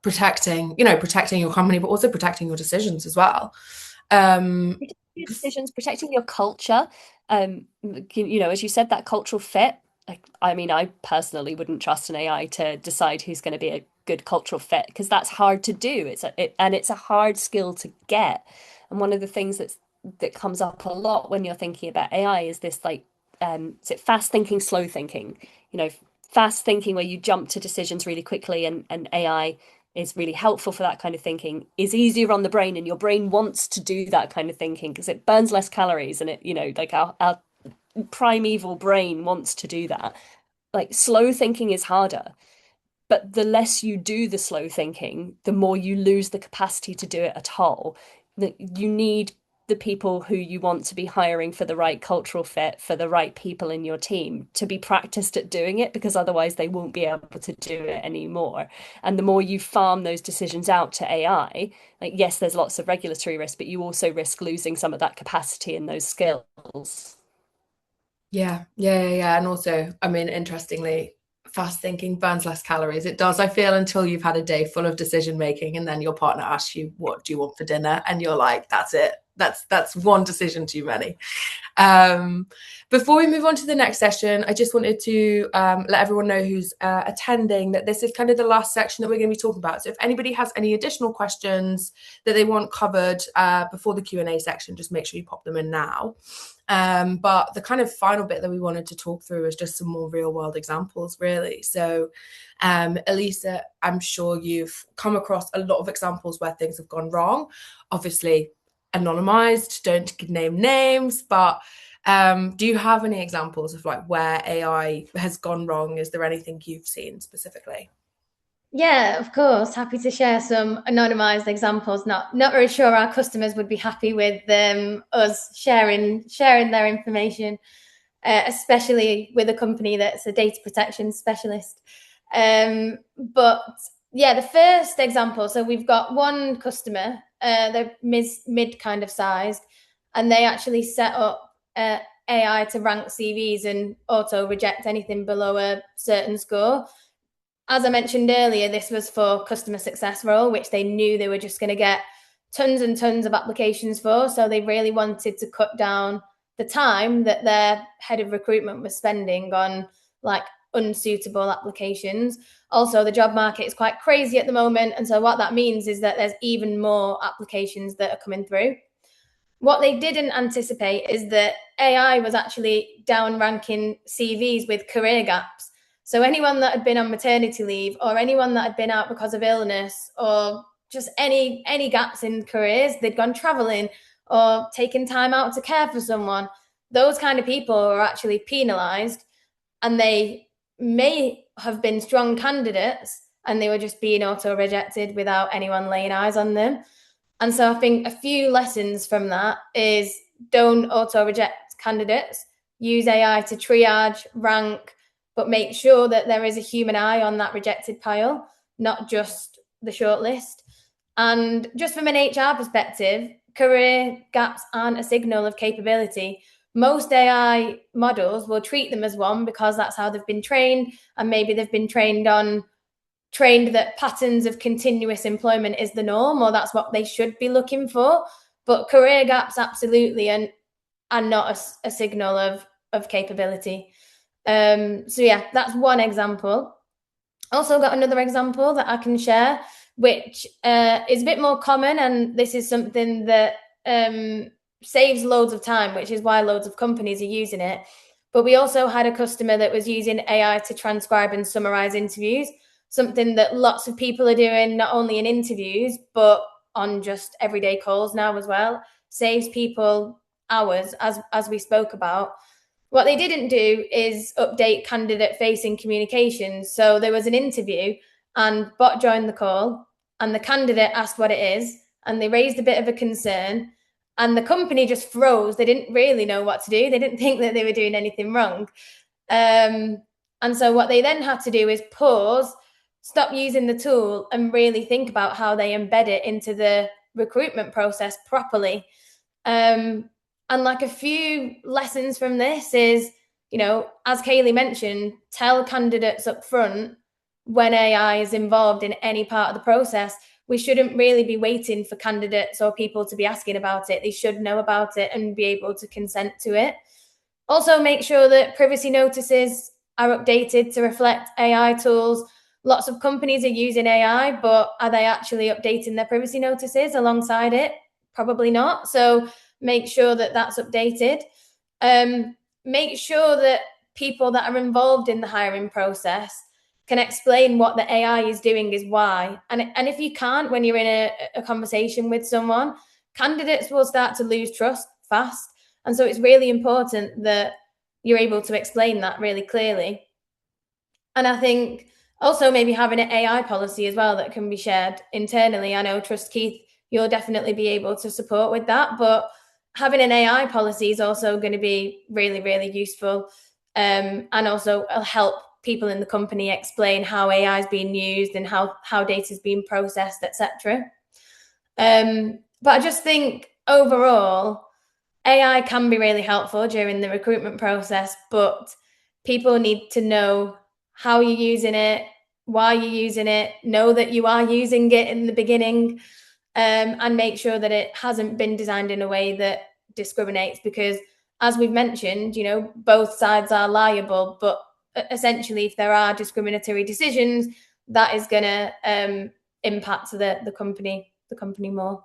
protecting your company, but also protecting your decisions as well. Protecting your decisions, protecting your culture. As you said, that cultural fit. Like, I mean, I personally wouldn't trust an AI to decide who's going to be a good cultural fit because that's hard to do. It's a hard skill to get. And one of the things that comes up a lot when you're thinking about AI is this, like, is it fast thinking, slow thinking? Fast thinking where you jump to decisions really quickly, and AI is really helpful for that kind of thinking, is easier on the brain, and your brain wants to do that kind of thinking because it burns less calories, and it, like our primeval brain wants to do that. Like, slow thinking is harder, but the less you do the slow thinking, the more you lose the capacity to do it at all. That you need the people who you want to be hiring for the right cultural fit, for the right people in your team, to be practiced at doing it, because otherwise they won't be able to do it anymore. And the more you farm those decisions out to AI, like, yes, there's lots of regulatory risk, but you also risk losing some of that capacity and those skills. Yeah. And also, I mean, interestingly, fast thinking burns less calories. It does, I feel, until you've had a day full of decision making, and then your partner asks you, what do you want for dinner? And you're like, that's it. That's one decision too many. Before we move on to the next session, I just wanted to let everyone know who's attending that this is kind of the last section that we're going to be talking about. So if anybody has any additional questions that they want covered before the Q&A section, just make sure you pop them in now. But the kind of final bit that we wanted to talk through is just some more real world examples, really. So Elisa, I'm sure you've come across a lot of examples where things have gone wrong. Obviously, anonymized, don't name names, but do you have any examples of like where AI has gone wrong? Is there anything you've seen specifically? Yeah, of course. Happy to share some anonymized examples. Not very sure our customers would be happy with us sharing their information, especially with a company that's a data protection specialist. But yeah, the first example. So we've got one customer. They're mid kind of sized, and they actually set up AI to rank CVs and auto reject anything below a certain score. As I mentioned earlier, this was for customer success role, which they knew they were just going to get tons and tons of applications for. So they really wanted to cut down the time that their head of recruitment was spending on like unsuitable applications. Also, the job market is quite crazy at the moment. And so what that means is that there's even more applications that are coming through. What they didn't anticipate is that AI was actually down ranking CVs with career gaps. So anyone that had been on maternity leave, or anyone that had been out because of illness, or just any gaps in careers, they'd gone traveling or taken time out to care for someone, those kind of people are actually penalized, and they may have been strong candidates and they were just being auto rejected without anyone laying eyes on them. And so I think a few lessons from that is don't auto reject candidates, use AI to triage, rank, but make sure that there is a human eye on that rejected pile, not just the shortlist. And just from an HR perspective, career gaps aren't a signal of capability. Most AI models will treat them as one because that's how they've been trained, and maybe they've been trained that patterns of continuous employment is the norm, or that's what they should be looking for. But career gaps absolutely are not a signal of capability. So yeah, that's one example. Also got another example that I can share, which is a bit more common, and this is something that saves loads of time, which is why loads of companies are using it. But we also had a customer that was using AI to transcribe and summarize interviews, something that lots of people are doing, not only in interviews, but on just everyday calls now as well. Saves people hours, as we spoke about. What they didn't do is update candidate-facing communications. So there was an interview and bot joined the call, and the candidate asked what it is, and they raised a bit of a concern, and the company just froze. They didn't really know what to do. They didn't think that they were doing anything wrong. And so what they then had to do is pause, stop using the tool, and really think about how they embed it into the recruitment process properly. And like a few lessons from this is, as Kaylee mentioned, tell candidates up front when AI is involved in any part of the process. We shouldn't really be waiting for candidates or people to be asking about it. They should know about it and be able to consent to it. Also, make sure that privacy notices are updated to reflect AI tools. Lots of companies are using AI, but are they actually updating their privacy notices alongside it? Probably not. So make sure that that's updated. Make sure that people that are involved in the hiring process can explain what the AI is doing is why. And if you can't, when you're in a conversation with someone, candidates will start to lose trust fast. And so it's really important that you're able to explain that really clearly. And I think also maybe having an AI policy as well that can be shared internally. I know, Trust Keith, you'll definitely be able to support with that, but having an AI policy is also going to be really, really useful, and also help people in the company explain how AI is being used and how data is being processed, etc. But I just think overall, AI can be really helpful during the recruitment process, but people need to know how you're using it, why you're using it, know that you are using it in the beginning, and make sure that it hasn't been designed in a way that discriminates, because as we've mentioned, both sides are liable, but essentially if there are discriminatory decisions, that is going to impact the company more.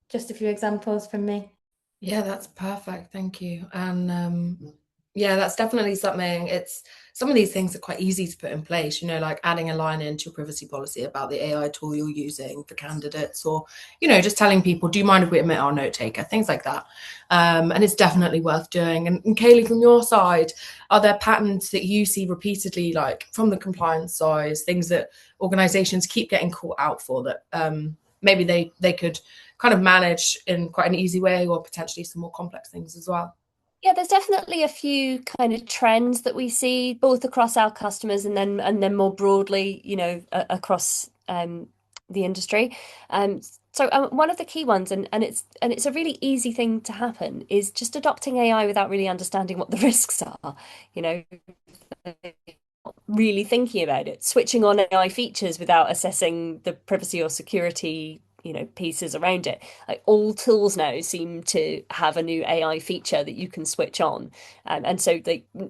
Just a few examples from me. Yeah, that's perfect. Thank you. And yeah, that's definitely something. It's some of these things are quite easy to put in place, like adding a line into your privacy policy about the AI tool you're using for candidates, or, just telling people, do you mind if we admit our note taker, things like that. And it's definitely worth doing. And Kaylee, from your side, are there patterns that you see repeatedly, like from the compliance side, things that organizations keep getting caught out for that maybe they could kind of manage in quite an easy way, or potentially some more complex things as well? Yeah, there's definitely a few kind of trends that we see both across our customers and then more broadly, across the industry. So one of the key ones, and it's a really easy thing to happen, is just adopting AI without really understanding what the risks are. Really thinking about it, switching on AI features without assessing the privacy or security pieces around it. Like, all tools now seem to have a new AI feature that you can switch on, and so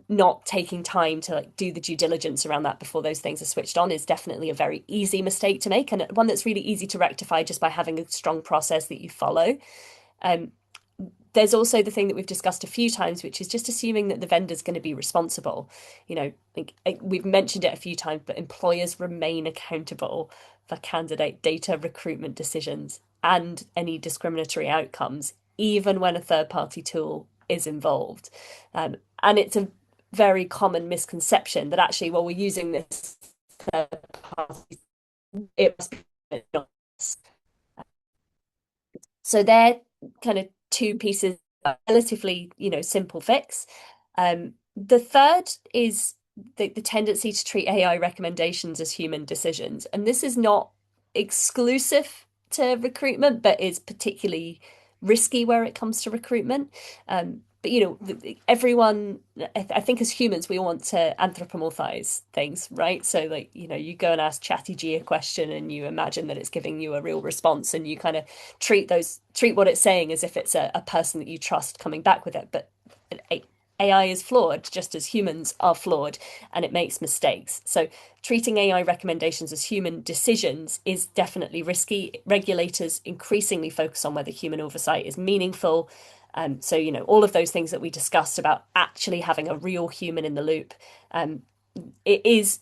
not taking time to do the due diligence around that before those things are switched on is definitely a very easy mistake to make, and one that's really easy to rectify just by having a strong process that you follow. There's also the thing that we've discussed a few times, which is just assuming that the vendor's going to be responsible. We've mentioned it a few times, but employers remain accountable for candidate data recruitment decisions and any discriminatory outcomes, even when a third-party tool is involved. And it's a very common misconception that actually, well, we're using this third party, it must be us. So they're kind of two pieces, relatively, simple fix. The third is the tendency to treat AI recommendations as human decisions. And this is not exclusive to recruitment, but is particularly risky where it comes to recruitment. But everyone, I think as humans, we all want to anthropomorphize things, right? So you go and ask ChatGPT a question and you imagine that it's giving you a real response, and you kind of treat what it's saying as if it's a person that you trust coming back with it. But AI is flawed, just as humans are flawed, and it makes mistakes. So treating AI recommendations as human decisions is definitely risky. Regulators increasingly focus on whether human oversight is meaningful. So, all of those things that we discussed about actually having a real human in the loop, it is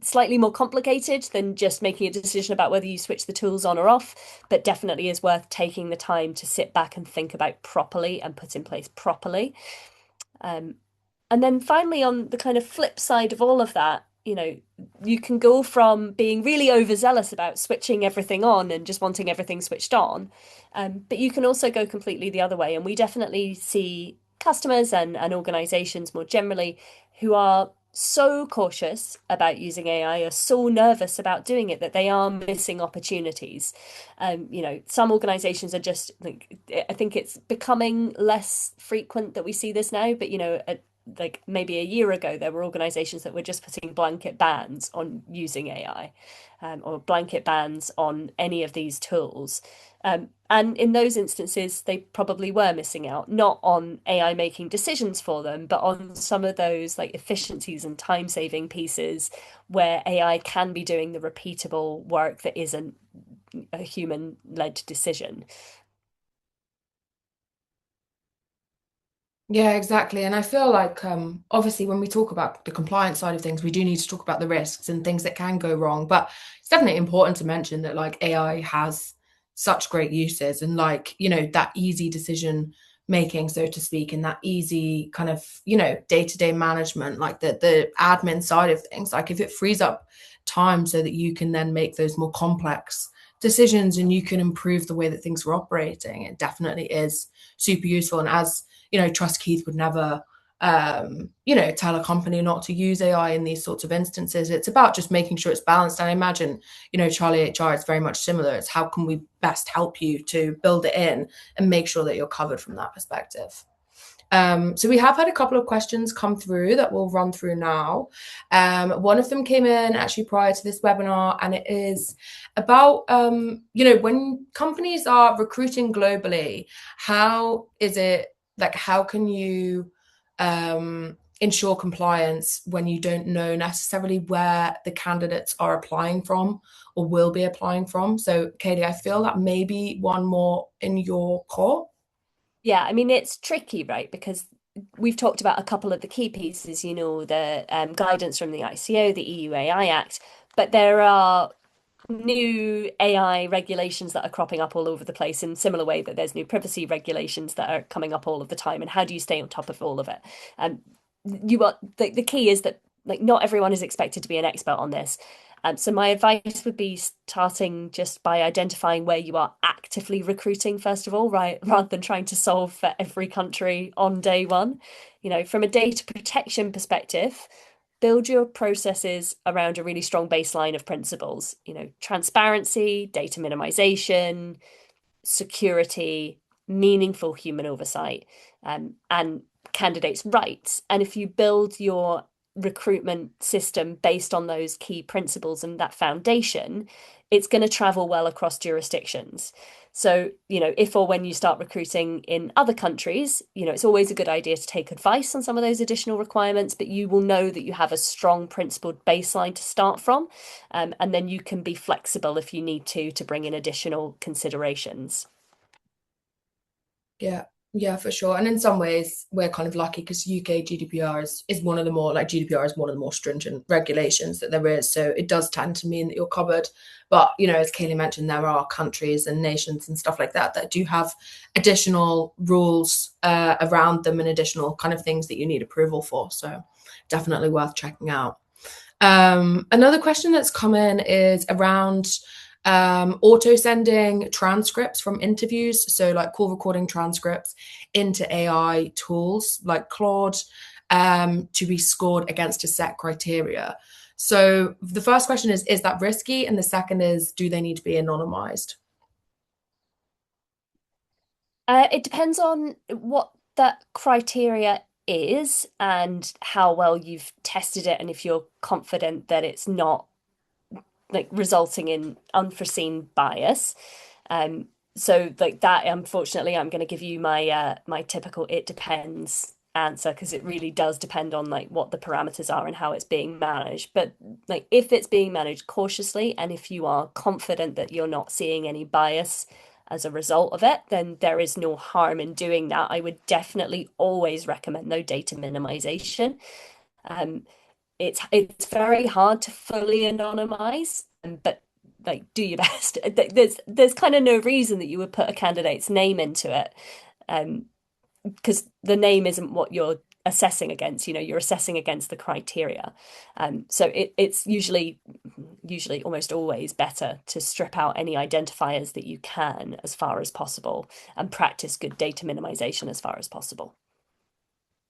slightly more complicated than just making a decision about whether you switch the tools on or off, but definitely is worth taking the time to sit back and think about properly and put in place properly. And then finally, on the kind of flip side of all of that, you can go from being really overzealous about switching everything on and just wanting everything switched on, but you can also go completely the other way. And we definitely see customers and organizations more generally who are so cautious about using AI, are so nervous about doing it, that they are missing opportunities. Some organizations are just I think it's becoming less frequent that we see this now, but maybe a year ago, there were organizations that were just putting blanket bans on using AI, or blanket bans on any of these tools. And in those instances, they probably were missing out, not on AI making decisions for them, but on some of those efficiencies and time saving pieces where AI can be doing the repeatable work that isn't a human led decision. Yeah, exactly. And I feel like obviously when we talk about the compliance side of things, we do need to talk about the risks and things that can go wrong. But it's definitely important to mention that AI has such great uses, and that easy decision making, so to speak, and that easy kind of, day-to-day management, like the admin side of things. Like if it frees up time so that you can then make those more complex decisions and you can improve the way that things are operating, it definitely is super useful. And as Trust Keith would never tell a company not to use AI in these sorts of instances. It's about just making sure it's balanced. And I imagine, Charlie HR is very much similar. It's how can we best help you to build it in and make sure that you're covered from that perspective. So we have had a couple of questions come through that we'll run through now. One of them came in actually prior to this webinar, and it is about, when companies are recruiting globally, how can you ensure compliance when you don't know necessarily where the candidates are applying from or will be applying from? So, Katie, I feel that maybe one more in your core. Yeah, I mean, it's tricky, right? Because we've talked about a couple of the key pieces, the guidance from the ICO, the EU AI Act, but there are new AI regulations that are cropping up all over the place in similar way that there's new privacy regulations that are coming up all of the time. And how do you stay on top of all of it? The key is that not everyone is expected to be an expert on this. So my advice would be starting just by identifying where you are actively recruiting, first of all, right, rather than trying to solve for every country on day one. From a data protection perspective, build your processes around a really strong baseline of principles, transparency, data minimization, security, meaningful human oversight, and candidates' rights. And if you build your recruitment system based on those key principles and that foundation, it's going to travel well across jurisdictions. So, if or when you start recruiting in other countries, it's always a good idea to take advice on some of those additional requirements, but you will know that you have a strong principled baseline to start from. And then you can be flexible if you need to bring in additional considerations. Yeah, for sure. And in some ways, we're kind of lucky because UK GDPR is one of the more, GDPR is one of the more stringent regulations that there is. So it does tend to mean that you're covered. But, as Kaylee mentioned, there are countries and nations and stuff like that do have additional rules around them and additional kind of things that you need approval for. So definitely worth checking out. Another question that's come in is around auto sending transcripts from interviews, so like call recording transcripts into AI tools like Claude to be scored against a set criteria. So the first question is that risky? And the second is, do they need to be anonymized? It depends on what that criteria is and how well you've tested it, and if you're confident that it's not resulting in unforeseen bias. So that, unfortunately, I'm going to give you my my typical "it depends" answer, because it really does depend on what the parameters are and how it's being managed. But if it's being managed cautiously, and if you are confident that you're not seeing any bias as a result of it, then there is no harm in doing that. I would definitely always recommend, though, data minimization. It's very hard to fully anonymize, but do your best. There's kind of no reason that you would put a candidate's name into it, because the name isn't what you're assessing against. You're assessing against the criteria. So it's usually almost always better to strip out any identifiers that you can as far as possible and practice good data minimization as far as possible.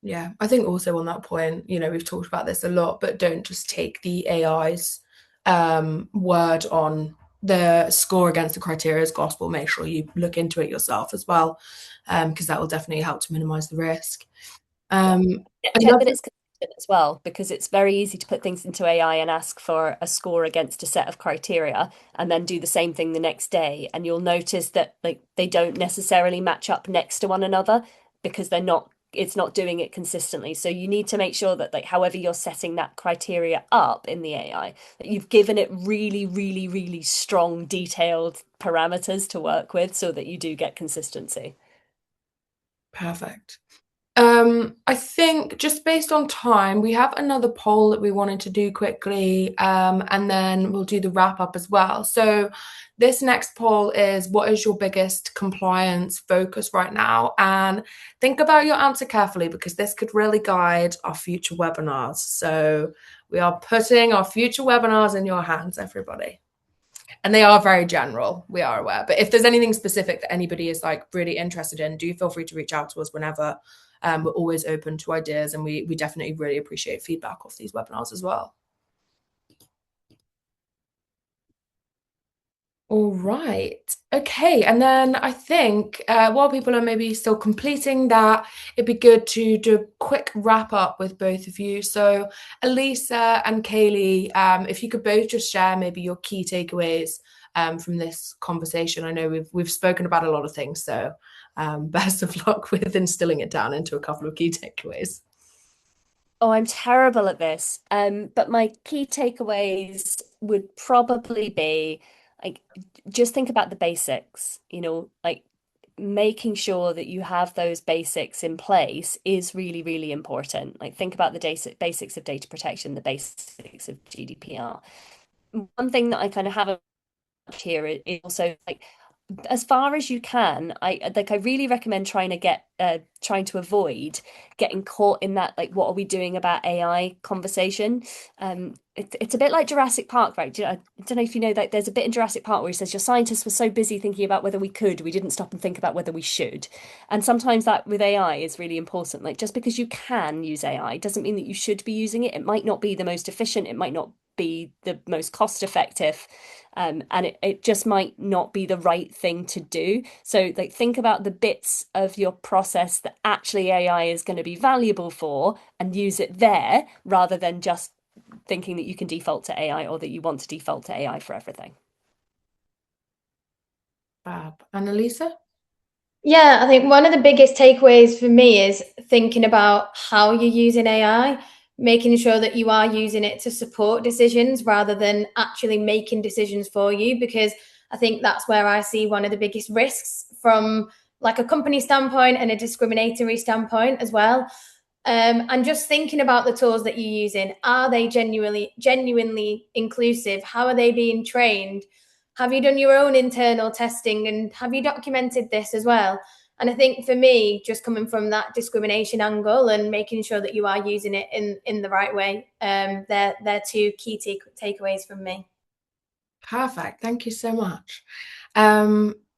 Yeah, I think also on that point, we've talked about this a lot, but don't just take the AI's word on the score against the criteria as gospel. Make sure you look into it yourself as well, because that will definitely help to minimize the risk. Check that it's consistent as well, because it's very easy to put things into AI and ask for a score against a set of criteria and then do the same thing the next day. And you'll notice that they don't necessarily match up next to one another because it's not doing it consistently. So you need to make sure that however you're setting that criteria up in the AI, that you've given it really, really, really strong, detailed parameters to work with so that you do get consistency. Perfect. I think just based on time, we have another poll that we wanted to do quickly, and then we'll do the wrap up as well. So this next poll is, what is your biggest compliance focus right now? And think about your answer carefully, because this could really guide our future webinars. So we are putting our future webinars in your hands, everybody. And they are very general, we are aware. But if there's anything specific that anybody is like really interested in, do feel free to reach out to us whenever. We're always open to ideas, and we definitely really appreciate feedback off these webinars as well. All right. Okay. And then I think while people are maybe still completing that, it'd be good to do a quick wrap up with both of you. So Elisa and Kaylee, if you could both just share maybe your key takeaways from this conversation. I know we've spoken about a lot of things, so best of luck with instilling it down into a couple of key takeaways. Oh, I'm terrible at this. But my key takeaways would probably be like, just think about the basics, like making sure that you have those basics in place is really, really important. Like, think about the basics of data protection, the basics of GDPR. One thing that I kind of have here is also like, as far as you can, I really recommend trying to avoid getting caught in that, like, what are we doing about AI conversation. It's a bit like Jurassic Park, right? I don't know if you know that there's a bit in Jurassic Park where he says your scientists were so busy thinking about whether we didn't stop and think about whether we should. And sometimes that with AI is really important. Like, just because you can use AI doesn't mean that you should be using it. It might not be the most efficient, it might not be the most cost effective, and it just might not be the right thing to do. So, like, think about the bits of your process that actually AI is going to be valuable for and use it there, rather than just thinking that you can default to AI or that you want to default to AI for everything. Fab. Annalisa? Yeah, I think one of the biggest takeaways for me is thinking about how you're using AI, making sure that you are using it to support decisions rather than actually making decisions for you, because I think that's where I see one of the biggest risks from like a company standpoint and a discriminatory standpoint as well. And just thinking about the tools that you're using, are they genuinely inclusive? How are they being trained? Have you done your own internal testing, and have you documented this as well? And I think for me, just coming from that discrimination angle and making sure that you are using it in the right way, they're two key takeaways from me. Perfect. Thank you so much.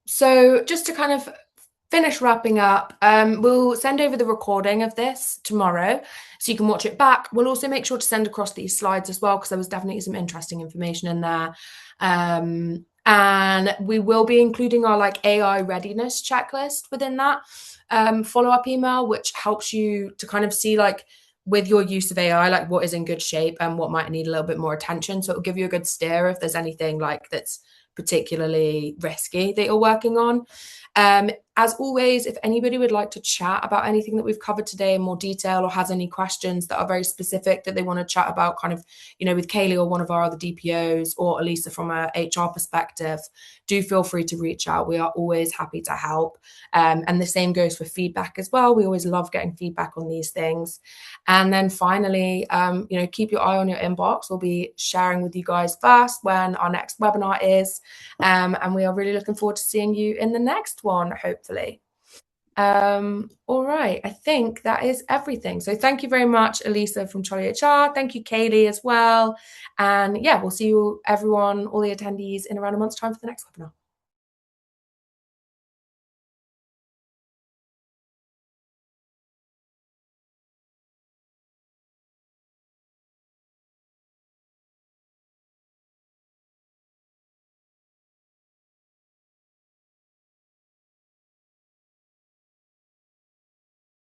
So just to kind of finish wrapping up, we'll send over the recording of this tomorrow so you can watch it back. We'll also make sure to send across these slides as well, because there was definitely some interesting information in there. And we will be including our like AI readiness checklist within that follow-up email, which helps you to kind of see, like, with your use of AI, like what is in good shape and what might need a little bit more attention. So it'll give you a good steer if there's anything like that's particularly risky that you're working on. As always, if anybody would like to chat about anything that we've covered today in more detail, or has any questions that are very specific that they want to chat about, kind of, with Kaylee or one of our other DPOs, or Elisa from a HR perspective, do feel free to reach out. We are always happy to help. And the same goes for feedback as well. We always love getting feedback on these things. And then finally, keep your eye on your inbox. We'll be sharing with you guys first when our next webinar is. And we are really looking forward to seeing you in the next one, hopefully. All right, I think that is everything. So thank you very much, Elisa from CharlieHR. Thank you, Kaylee, as well. And yeah, we'll see you everyone, all the attendees, in around a month's time for the next webinar.